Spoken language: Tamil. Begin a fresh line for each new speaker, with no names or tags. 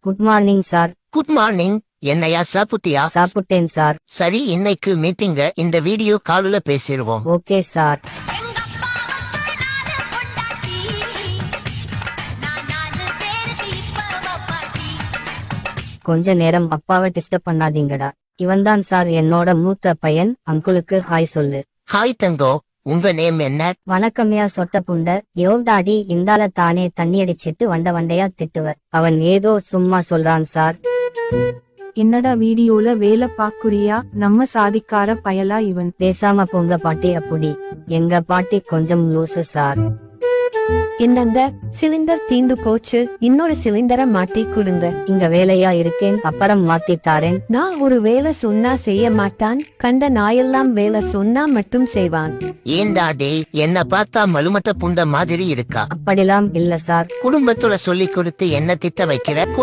Good morning sir.
Good morning. என்னையா சாப்பிட்டியா?
சாப்பிட்டேன் சார்.
சரி, இன்னைக்கு மீட்டிங்க இந்த வீடியோ கால்ல பேசிடுவோம்.
Okay sir. கொஞ்ச நேரம் அப்பாவை டிஸ்டர்ப் பண்ணாதீங்கடா. இவன்தான் சார் என்னோட மூத்த பையன். அங்குளுக்கு ஹாய் சொல்லு.
ஹாய் தங்கோ, உங்க நேம் என்ன?
வணக்கம்யா சொட்ட புண்ட. டாடி இந்தால தானே தண்ணி அடிச்சிட்டு வண்டையா திட்டுவ. அவன் ஏதோ சும்மா சொல்றான் சார்.
என்னடா வீடியோல வேலை பாக்குறியா? நம்ம சாதிக்கார பயலா இவன்.
பேசாம போங்க பாட்டி. அப்படி எங்க பாட்டி கொஞ்சம் லூசு சார்.
என்னங்க, சிலிண்டர் தீந்து போச்சு, இன்னொரு சிலிண்டரை மாட்டி கொடுங்க.
இங்க வேலையா இருக்கேன், அப்புறம் மாத்தி தாரேன்.
நான் ஒரு வேலை சொன்னா செய்ய மாட்டான், கண்ட நாயெல்லாம் வேலை சொன்னா மட்டும் செய்வான்.
ஏண்டா டேய், என்ன பார்த்தா மலுமட்ட புண்ட மாதிரி இருக்கா?
அப்படிலாம் இல்ல சார்.
குடும்பத்துல சொல்லி கொடுத்து என்ன திட்ட வைக்கிற?